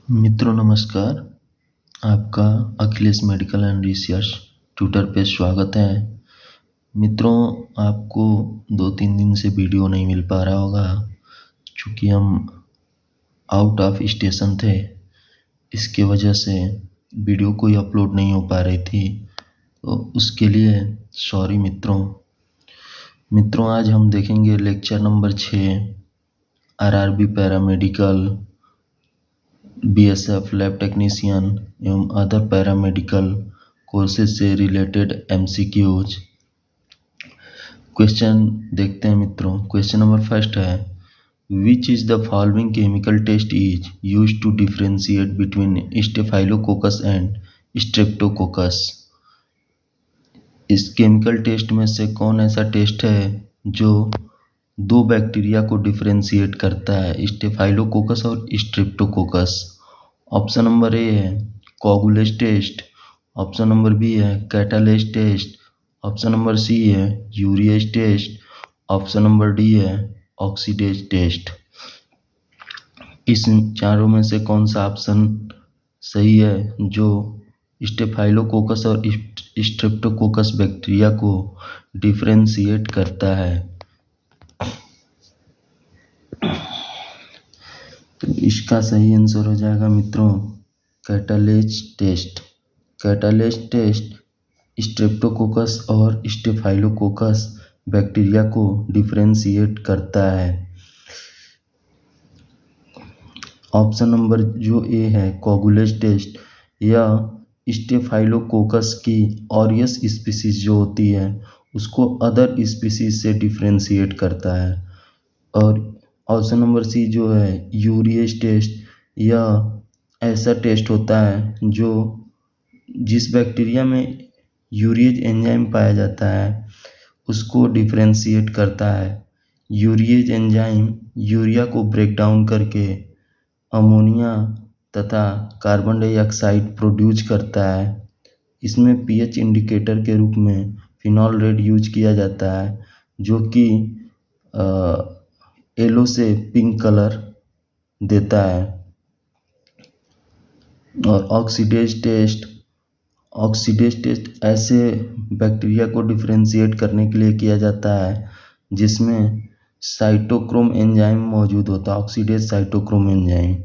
मित्रों नमस्कार। आपका Akhilesh medical and research Twitter पे स्वागत है। मित्रों, आपको 2-3 दिन से वीडियो नहीं मिल पा रहा होगा क्योंकि हम आउट ऑफ स्टेशन थे। इसके वजह से वीडियो कोई अपलोड नहीं हो पा रही थी, तो उसके लिए सॉरी मित्रों, आज हम देखेंगे lecture number 6 RRB paramedical, BSF lab technician एवं अदर पैरामेडिकल कोर्सेज से रिलेटेड एमसीक्यूज। क्वेश्चन देखते हैं मित्रों। क्वेश्चन नंबर फर्स्ट है, which is the following chemical test is used to differentiate between staphylococcus and streptococcus. इस केमिकल टेस्ट में से कौन ऐसा टेस्ट है जो दो बैक्टीरिया को डिफरेंशिएट करता है, स्टेफाइलोकोकस और स्ट्रेप्टोकोकस। ऑप्शन नंबर ए है coagulase test, option number B है catalase test, option number C है urease test, option number D है ऑक्सीडेज टेस्ट। इस चारों में से कौन सा ऑप्शन सही है जो स्टेफाइलोकोकस और स्ट्रेप्टोकोकस बैक्टीरिया को डिफरेंशिएट करता है? तो इसका सही आंसर हो जाएगा मित्रों catalase test. Catalase test streptococcus और स्टेफाइलोकोकस बैक्टीरिया को डिफरेंशिएट करता है। ऑप्शन नंबर जो ए है कोगुलेज टेस्ट, यह स्टेफाइलोकोकस की ऑरियस स्पीसीज जो होती है उसको अदर स्पीसीज से डिफरेंशिएट करता है। और ऑप्शन नंबर सी जो है यूरिएज टेस्ट, यह ऐसा टेस्ट होता है जो जिस बैक्टीरिया में यूरिएज एंजाइम पाया जाता है उसको डिफरेंशिएट करता है। यूरिएज एंजाइम यूरिया को ब्रेक डाउन करके अमोनिया तथा कार्बन डाइऑक्साइड प्रोड्यूस करता है। इसमें पीएच इंडिकेटर के रूप में फिनॉल रेड यूज किया जाता है जो कि येलो से पिंक कलर देता है। और ऑक्सीडेज टेस्ट ऐसे बैक्टीरिया को डिफरेंशिएट करने के लिए किया जाता है जिसमें साइटोक्रोम एंजाइम मौजूद होता है, ऑक्सीडेज साइटोक्रोम एंजाइम।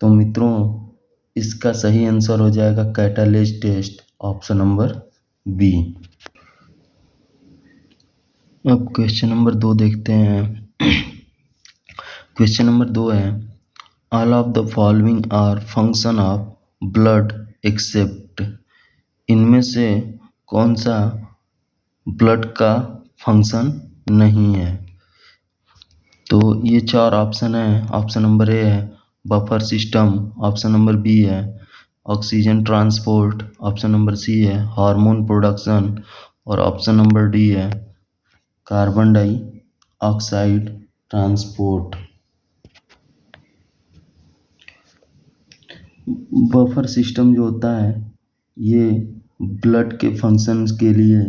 तो मित्रों इसका सही आंसर हो जाएगा catalase test, option number B. अब क्वेश्चन नंबर 2 देखते हैं। क्वेश्चन नंबर 2 है, all of the following are function of blood except. इनमें से कौन सा ब्लड का फंक्शन नहीं है? तो ये 4 ऑप्शन है। ऑप्शन नंबर ए है buffer system, option number B है oxygen transport, option number C है हार्मोन प्रोडक्शन और ऑप्शन नंबर डी है carbon dioxide transport. Buffer system जो होता है ये ब्लड के फंक्शंस के लिए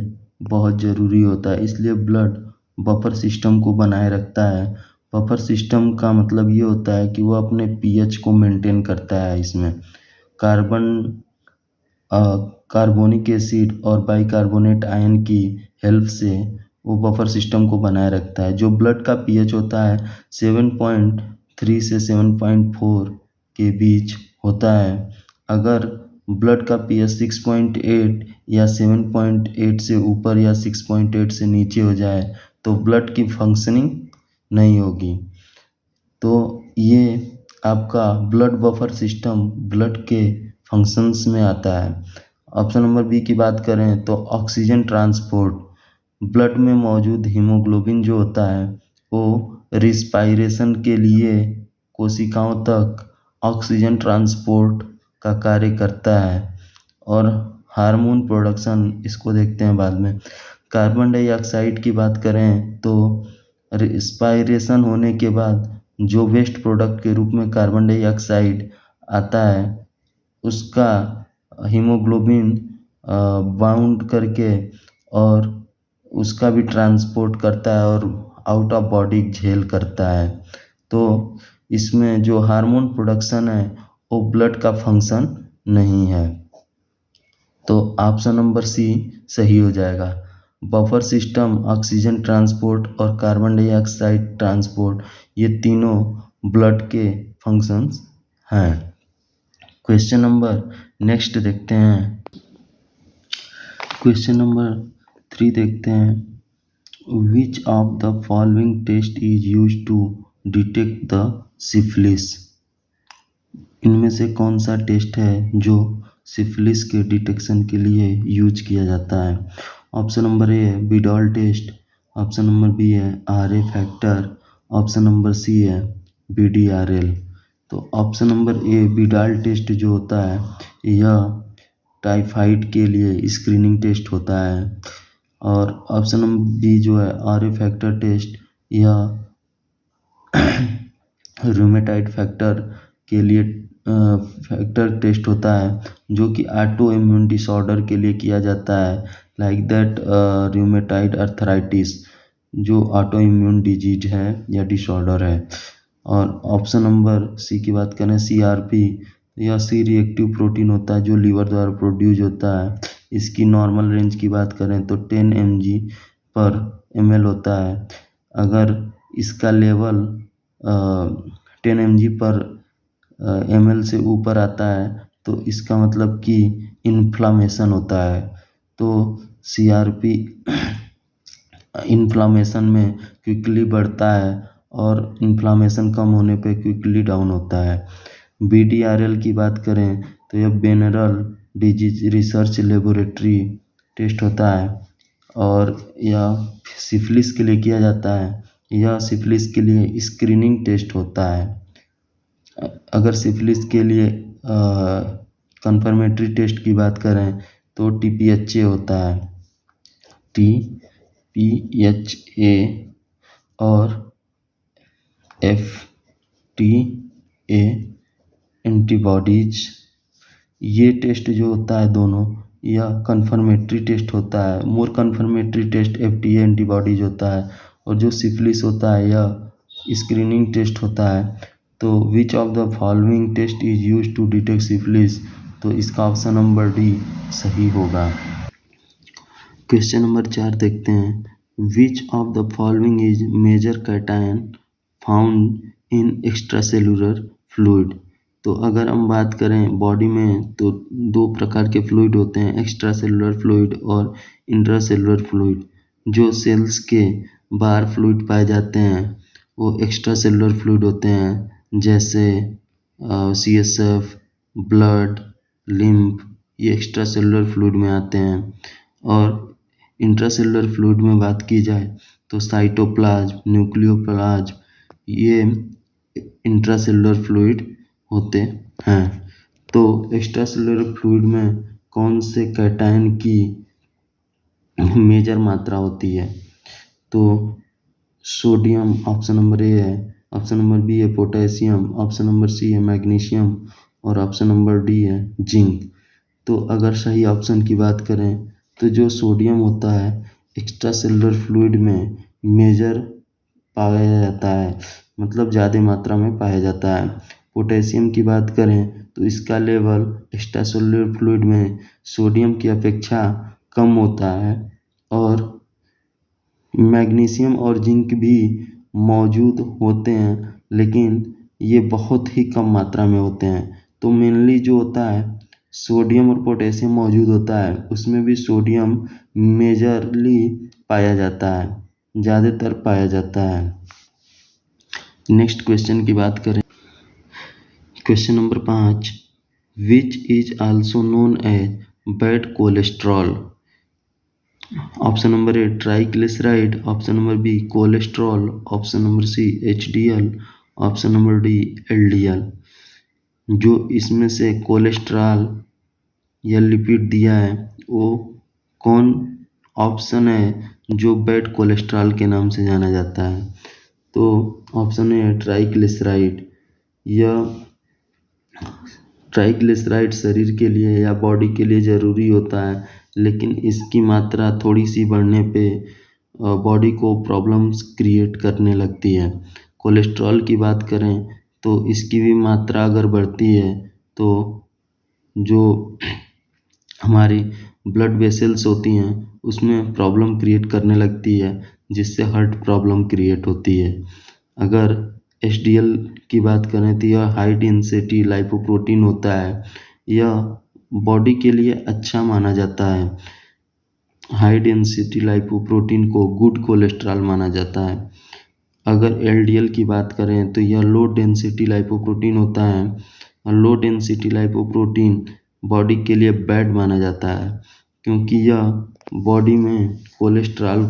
बहुत ज़रूरी होता है, इसलिए ब्लड बफर सिस्टम को बनाए रखता है। बफर सिस्टम का मतलब ये होता है कि वो अपने पीएच को मेंटेन करता है। इसमें कार्बोनिक एसिड और बाइकार्बोनेट आयन की हेल्प से वो बफर सिस्टम को बनाए रखता है। जो ब्लड का पीएच होता है 7.3 से 7.4 के बीच होता है। अगर ब्लड का पीएच 6.8 या 7.8 से ऊपर या 6.8 से नीचे हो जाए तो ब्लड की फंक्शनिंग नहीं होगी। तो ये आपका ब्लड बफर सिस्टम ब्लड के फंक्शंस में आता है। ऑप्शन नंबर बी की बात करें तो ऑक्सीजन ट्रांसपोर्ट, ब्लड में मौजूद हीमोग्लोबिन जो होता है वो रिस्पायरेशन के लिए कोशिकाओं तक ऑक्सीजन ट्रांसपोर्ट का कार्य करता है। और हार्मोन प्रोडक्शन, इसको देखते हैं बाद में। कार्बन डाइऑक्साइड की बात करें तो रिस्पायरेशन होने के बाद जो वेस्ट प्रोडक्ट के रूप में कार्बन डाइऑक्साइड आता है उसका हीमोग्लोबिन बाउंड करके और उसका भी ट्रांसपोर्ट करता है और आउट ऑफ बॉडी झेल करता है। तो इसमें जो हार्मोन प्रोडक्शन है वो ब्लड का फंक्शन नहीं है। तो ऑप्शन नंबर सी सही हो जाएगा। बफर सिस्टम, ऑक्सीजन ट्रांसपोर्ट और कार्बन डाइऑक्साइड ट्रांसपोर्ट, ये तीनों ब्लड के फंक्शंस हैं। क्वेश्चन नंबर नेक्स्ट देखते हैं। क्वेश्चन नंबर 3 देखते हैं। Which of the following test is use to detect the syphilis? इनमें से कौन सा टेस्ट है जो सिफिलिस के डिटेक्शन के लिए यूज किया जाता है? ऑप्शन नंबर ए है Widal test, option number B है RA factor, option number C है बीडीआरएल। तो option number A Widal test जो होता है यह टाइफाइड के लिए स्क्रीनिंग टेस्ट होता है, और ऑप्शन नंबर बी जो है आरए फैक्टर टेस्ट यह रूमेटाइड फैक्टर के लिए फैक्टर टेस्ट होता है, जो कि ऑटो इम्यून डिसऑर्डर के लिए किया जाता है, लाइक दैट रूमेटाइड अर्थराइटिस, जो ऑटो इम्यून डिजीज है या डिसऑर्डर है। और ऑप्शन नंबर सी की बात करें सीआरपी, यह सी रिएक्टिव प्रोटीन होता है जो लीवर द्वारा प्रोड्यूस होता है। इसकी नॉर्मल रेंज की बात करें तो 10 mg/ml होता है। अगर इसका लेवल 10 mg/ml से ऊपर आता है तो इसका मतलब कि इन्फ्लामेशन होता है। तो सीआरपी इन्फ्लामेशन में क्विकली बढ़ता है और इन्फ्लामेशन कम होने पे क्विकली डाउन होता है। बीडीआरएल की बात करें तो यह बेनरल डिजीज रिसर्च लेबोरेटरी टेस्ट होता है, और यह सिफिलिस के लिए किया जाता है। यह सिफिलिस के लिए स्क्रीनिंग टेस्ट होता है। अगर सिफिलिस के लिए कंफर्मेटरी टेस्ट की बात करें तो टीपीएचए होता है, टीपीएचए और एफटीए एंटीबॉडीज। ये टेस्ट जो होता है दोनों, यह कंफर्मेटरी टेस्ट होता है। मोर कंफर्मेटरी टेस्ट एफटीए एंटीबॉडीज होता है, और जो सिफिलिस होता है यह स्क्रीनिंग टेस्ट होता है। तो which of the following test is use to detect syphilis? तो इसका ऑप्शन नंबर डी सही होगा। क्वेश्चन नंबर 4 देखते हैं। Which of the following is major cation found in extracellular fluid? तो अगर हम बात करें बॉडी में तो दो प्रकार के फ्लूइड होते हैं, एक्स्ट्रासेलुलर फ्लूइड और इंट्रासेलुलर फ्लूइड। जो सेल्स के बाहर फ्लूइड पाए जाते हैं वो एक्स्ट्रासेलुलर फ्लूइड होते हैं, जैसे CSF, ब्लड, लिम्फ, ये एक्स्ट्रासेलुलर फ्लूइड में आते हैं। और इंट्रासेलुलर फ्लूइड में बात की जाए तो साइटोप्लाज्म, न्यूक्लियोप्लाज्म, ये इंट्रासेलुलर फ्लूइड होते हैं। तो एक्स्ट्रासेलुलर फ्लूइड में कौन से कैटायन की मेजर मात्रा होती है? तो सोडियम ऑप्शन नंबर ए है, ऑप्शन नंबर बी है पोटेशियम, ऑप्शन नंबर सी है मैग्नीशियम, और ऑप्शन नंबर डी है जिंक। तो अगर सही ऑप्शन की बात करें तो जो सोडियम होता है एक्स्ट्रासेलुलर फ्लूइड में मेजर पाया जाता है, मतलब ज़्यादा मात्रा में पाया जाता है। पोटेशियम की बात करें तो इसका लेवल एक्स्ट्रासेलुलर फ्लूइड में सोडियम की अपेक्षा कम होता है, और मैग्नीशियम और जिंक भी मौजूद होते हैं, लेकिन ये बहुत ही कम मात्रा में होते हैं। तो मेनली जो होता है सोडियम और पोटेशियम मौजूद होता है, उसमें भी सोडियम मेजरली पाया जाता है, ज़्यादातर पाया जाता है। नेक्स्ट क्वेश्चन की बात करें, question number 5, which is also known as bad cholesterol? Option number A triglyceride, option number B cholesterol, option number C HDL, option number D LDL। जो इसमें से कोलेस्ट्रॉल या लिपिड दिया है वो कौन ऑप्शन है जो बैड कोलेस्ट्रॉल के नाम से जाना जाता है? तो ऑप्शन ए ट्राइग्लिसराइड। यह ट्राइग्लिसराइड शरीर के लिए या बॉडी के लिए ज़रूरी होता है, लेकिन इसकी मात्रा थोड़ी सी बढ़ने पे बॉडी को प्रॉब्लम्स क्रिएट करने लगती है। कोलेस्ट्रॉल की बात करें तो इसकी भी मात्रा अगर बढ़ती है तो जो हमारी ब्लड वेसल्स होती हैं उसमें प्रॉब्लम क्रिएट करने लगती है, जिससे हार्ट प्रॉब्लम क्रिएट होती है। अगर एचडीएल की बात करें तो यह हाई डेंसिटी लाइपोप्रोटीन होता है। यह बॉडी के लिए अच्छा माना जाता है। हाई डेंसिटी लाइपोप्रोटीन को गुड कोलेस्ट्रॉल माना जाता है। अगर एलडीएल की बात करें तो यह लो डेंसिटी लाइपोप्रोटीन होता है, और लो डेंसिटी लाइपोप्रोटीन बॉडी के लिए बैड माना जाता है, क्योंकि यह बॉडी में कोलेस्ट्रॉल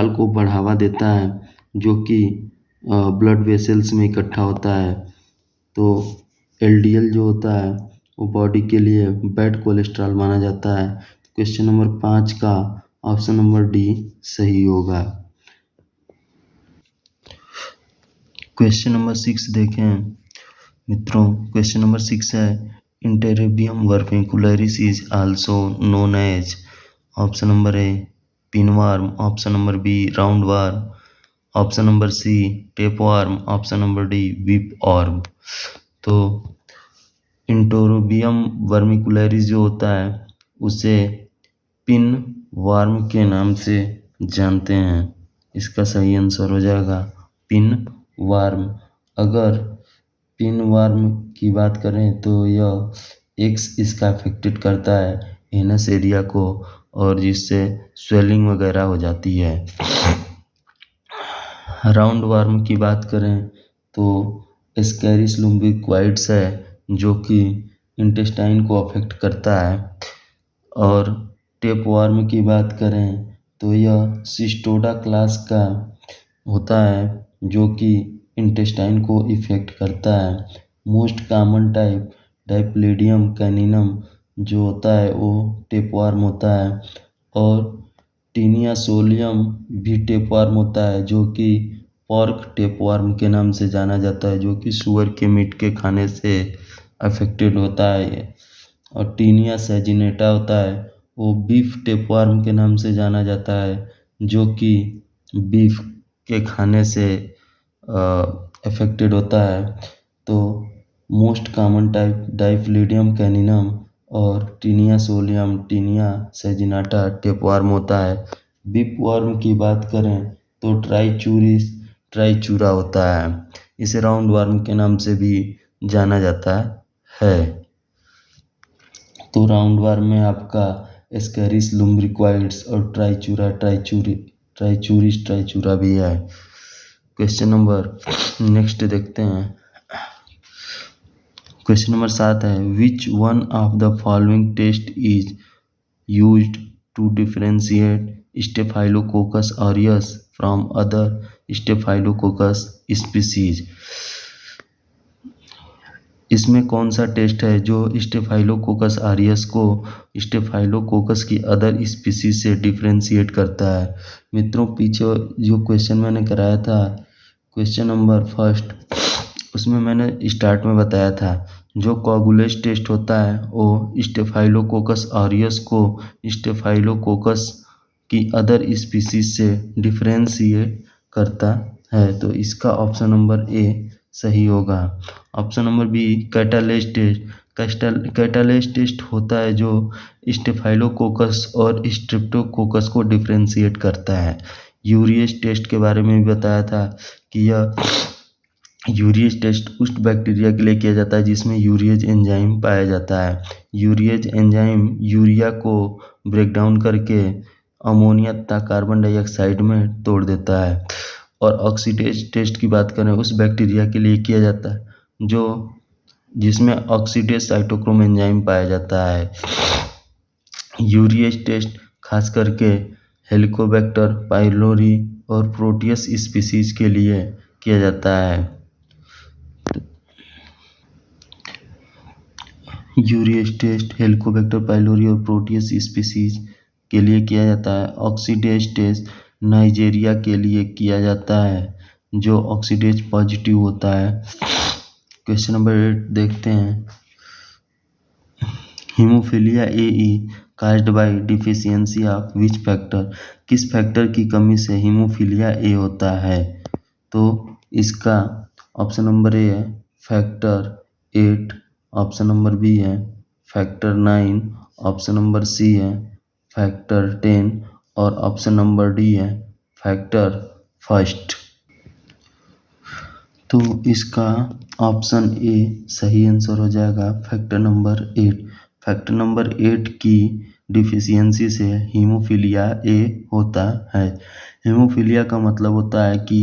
को बढ़ावा देता है, जो कि ब्लड वेसल्स में इकट्ठा होता है। तो एलडीएल जो होता है वो बॉडी के लिए बैड कोलेस्ट्रॉल माना जाता है। क्वेश्चन नंबर 5 का ऑप्शन नंबर डी सही होगा। क्वेश्चन नंबर 6 देखें मित्रों। क्वेश्चन नंबर 6 है Enterobius vermicularis is also known as. Option number A pinworm, option number B roundworm, option number C tapeworm, option number D whipworm. तो Enterobius वर्मिकुलरिस जो होता है उसे पिन वार्म के नाम से जानते हैं। इसका सही आंसर हो जाएगा पिन वार्म। अगर पिन वार्म की बात करें तो यह एक्स इसका अफेक्टेड करता है एनस एरिया को, और जिससे स्वेलिंग वगैरह हो जाती है। राउंड वार्म की बात करें तो एस्केरिस लुम्बिक्वाइड्स है, जो कि इंटेस्टाइन को अफेक्ट करता है। और टेपवार्म की बात करें तो यह सिस्टोडा क्लास का होता है, जो कि इंटेस्टाइन को इफेक्ट करता है। मोस्ट कॉमन टाइप डायप्लेडियम कैनिनम जो होता है वो टेपवार्म होता है। और टीनिया सोलियम भी टेपवार्म होता है, जो कि पॉर्क टेपवार्म के नाम से जाना जाता है, जो कि सुअर के मीट के खाने से अफेक्टेड होता है। और टीनिया सेजिनेटा होता है वो बीफ टेपवार्म के नाम से जाना जाता है, जो कि बीफ के खाने से अफेक्टेड होता है। तो मोस्ट कॉमन टाइप डायप्लेडियम कैनिनम और टीनिया सोलियम, टीनिया सेजिनाटा टेपवार्म होता है। विपवर्म की बात करें तो ट्राइचूरा होता है। इसे राउंड वार्म के नाम से भी जाना जाता है। तो राउंड वार्म में आपका एस्केरिस लुम्ब्रिक्वाइड्स और ट्राइचूरा भी है। क्वेश्चन नंबर नेक्स्ट देखते हैं। क्वेश्चन नंबर 7 है which one of the following test is used to differentiate staphylococcus aureus from other staphylococcus species. इसमें कौन सा टेस्ट है जो स्टेफाइलोकोकस ऑरियस को स्टेफाइलोकोकस की अदर स्पीसीज से डिफरेंशिएट करता है। मित्रों पीछे जो क्वेश्चन मैंने कराया था क्वेश्चन नंबर 1, उसमें मैंने स्टार्ट में बताया था जो कोगुलेज टेस्ट होता है वो स्टेफाइलोकोकस ऑरियस को स्टेफाइलोकोकस की अदर स्पीसीज से डिफरेंशिएट करता है। तो इसका ऑप्शन नंबर ए सही होगा। Option number B catalase test. Catalase test होता है जो स्टेफाइलोकोकस और स्ट्रेप्टोकोकस को डिफरेंशिएट करता है। यूरिएज टेस्ट के बारे में भी बताया था कि यह यूरिएज टेस्ट उस बैक्टीरिया के लिए किया जाता है जिसमें यूरिएज एंजाइम पाया जाता है। यूरिएज एंजाइम यूरिया को ब्रेक डाउन करके अमोनिया तथा कार्बन डाइऑक्साइड में तोड़ देता है। और ऑक्सीडेज टेस्ट की बात करें उस बैक्टीरिया के लिए किया जाता है जिसमें ऑक्सीडेज साइटोक्रोम एंजाइम पाया जाता है। यूरिएज टेस्ट खास करके हेलिकोबैक्टर पाइलोरी और प्रोटियस स्पीसीज के लिए किया जाता है। यूरिएज टेस्ट हेलिकोबैक्टर पाइलोरी और प्रोटियस स्पीसीज के लिए किया जाता है। ऑक्सीडेज टेस्ट नाइजीरिया के लिए किया जाता है जो ऑक्सीडेज पॉजिटिव होता है। क्वेश्चन नंबर 8 देखते हैं। Haemophilia A caused by deficiency of which factor. किस फैक्टर की कमी से हीमोफीलिया ए होता है। तो इसका ऑप्शन नंबर ए है फैक्टर 8, ऑप्शन नंबर बी है फैक्टर 9, ऑप्शन नंबर सी है फैक्टर 10 और ऑप्शन नंबर डी है फैक्टर फर्स्ट। तो इसका ऑप्शन ए सही आंसर हो जाएगा फैक्टर नंबर 8। फैक्टर नंबर 8 की डिफिशियंसी से हीमोफीलिया ए होता है। हीमोफीलिया का मतलब होता है कि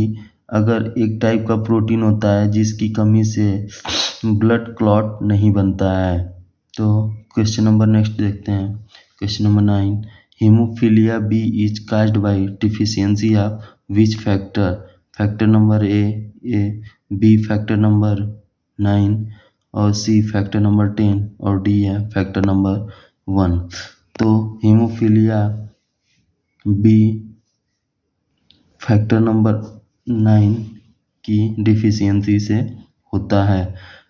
अगर एक टाइप का प्रोटीन होता है जिसकी कमी से ब्लड क्लॉट नहीं बनता है। तो क्वेश्चन नंबर नेक्स्ट देखते हैं। Question number 9, haemophilia B is caused by deficiency of which factor. Factor number A B factor number 9 और सी फैक्टर नंबर 10 और डी है फैक्टर नंबर 1। तो हीमोफीलिया बी फैक्टर नंबर 9 की डिफिशियंसी से होता है।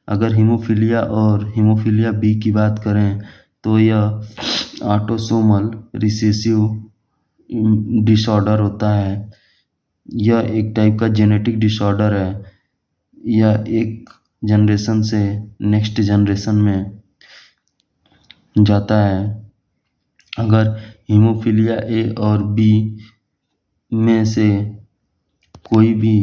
अगर हीमोफीलिया और हीमोफीलिया बी की बात करें तो यह ऑटोसोमल रिसेसिव डिसऑर्डर होता है। यह एक टाइप का जेनेटिक डिसऑर्डर है। यह एक जनरेशन से नेक्स्ट जनरेशन में जाता है। अगर हीमोफीलिया ए और बी में से कोई भी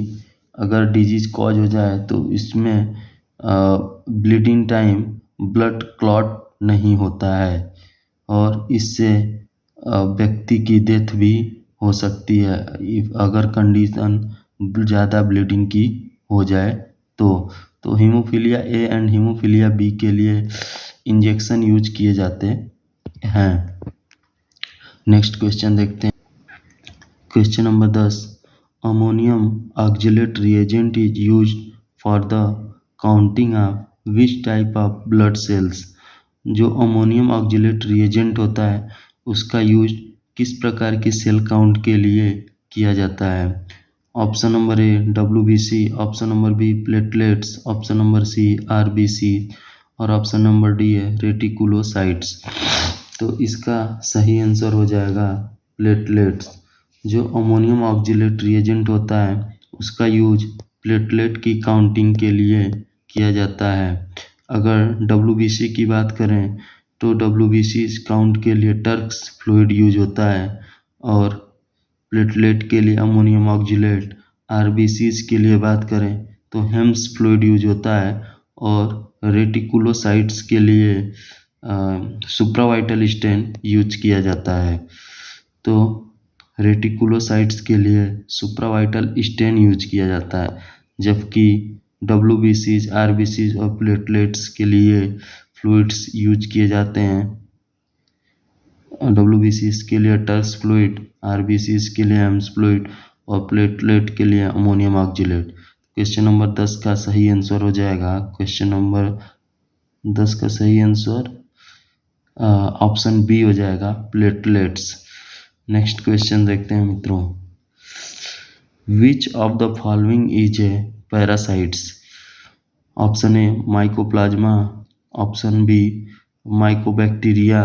अगर डिजीज कॉज हो जाए तो इसमें ब्लीडिंग टाइम ब्लड क्लॉट नहीं होता है और इससे व्यक्ति की डेथ भी हो सकती है अगर कंडीशन ज़्यादा ब्लीडिंग की हो जाए तो haemophilia A and haemophilia B के लिए इंजेक्शन यूज किए जाते हैं। नेक्स्ट क्वेश्चन देखते हैं। Question number 10, ammonium oxalate reagent is used for the counting of which type of blood cells. जो अमोनियम ऑक्जेलेट रिएजेंट होता है उसका यूज किस प्रकार की सेल काउंट के लिए किया जाता है। Option number A WBC, option number B platelets, option number C RBC और ऑप्शन नंबर डी है रेटिकुलोसाइट्स। तो इसका सही आंसर हो जाएगा प्लेटलेट्स। जो अमोनियम ऑक्जेलेट रिएजेंट होता है उसका यूज प्लेटलेट की काउंटिंग के लिए किया जाता है। अगर WBC की बात करें तो WBC काउंट के लिए टर्क्स फ्लूइड यूज होता है और प्लेटलेट के लिए अमोनियम ऑक्जेलेट। RBCs के लिए बात करें तो हेम्स फ्लूइड यूज होता है और रेटिकुलोसाइट्स के लिए सुप्रावाइटल स्टेन यूज किया जाता है। तो रेटिकुलोसाइट्स के लिए सुप्रावाइटल स्टेन यूज किया जाता है जबकि WBCs, RBCs और प्लेटलेट्स के लिए फ्लूइड्स यूज किए जाते हैं। WBCs के लिए टर्क्स फ्लूइड, RBCs के लिए हेम्स फ्लूइड और प्लेटलेट के लिए अमोनियम ऑक्जेलेट। क्वेश्चन नंबर 10 का सही आंसर हो जाएगा। क्वेश्चन नंबर 10 का सही आंसर ऑप्शन बी हो जाएगा प्लेटलेट्स। नेक्स्ट क्वेश्चन देखते हैं मित्रों। Which of the following is a parasites. Option A mycoplasma, option B mycobacteria,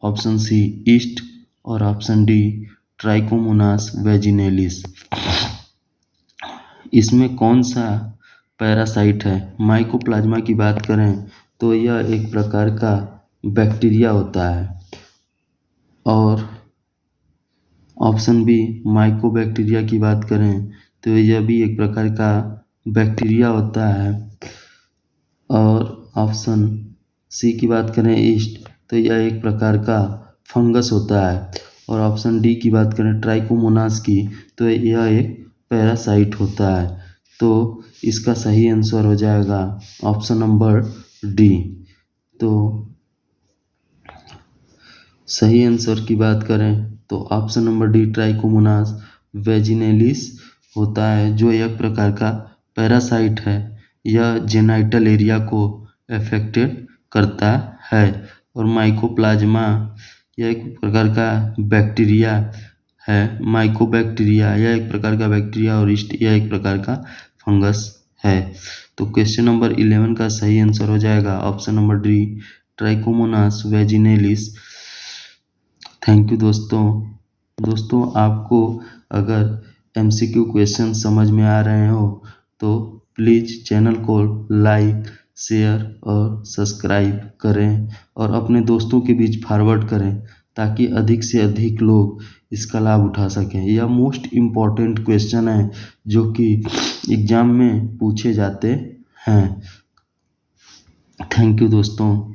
option C yeast और ऑप्शन डी ट्राइकोमोनास वैजिनेलिस। इसमें कौन सा पैरासाइट है। माइकोप्लाज्मा की बात करें तो यह एक प्रकार का बैक्टीरिया होता है और ऑप्शन बी माइकोबैक्टीरिया की बात करें तो यह भी एक प्रकार का बैक्टीरिया होता है और ऑप्शन सी की बात करें ईस्ट तो यह एक प्रकार का फंगस होता है और ऑप्शन डी की बात करें ट्राइकोमोनास की तो यह एक पैरासाइट होता है। तो इसका सही आंसर हो जाएगा ऑप्शन नंबर डी। तो सही आंसर की बात करें तो ऑप्शन नंबर डी ट्राइकोमोनास वैजिनेलिस होता है जो एक प्रकार का पैरासाइट है। यह जेनाइटल एरिया को अफेक्टेड करता है और माइकोप्लाज्मा यह एक प्रकार का बैक्टीरिया है। माइकोबैक्टीरिया यह एक प्रकार का बैक्टीरिया और ईस्ट यह एक प्रकार का फंगस है। तो क्वेश्चन नंबर 11 का सही आंसर हो जाएगा option number D trichomonas vaginalis. Thank you दोस्तों। आपको अगर MCQ क्वेश्चन समझ में आ रहे हो तो प्लीज़ चैनल को लाइक, शेयर और सब्सक्राइब करें और अपने दोस्तों के बीच फॉरवर्ड करें ताकि अधिक से अधिक लोग इसका लाभ उठा सकें। यह मोस्ट इम्पॉर्टेंट क्वेश्चन है जो कि एग्ज़ाम में पूछे जाते हैं। थैंक यू दोस्तों।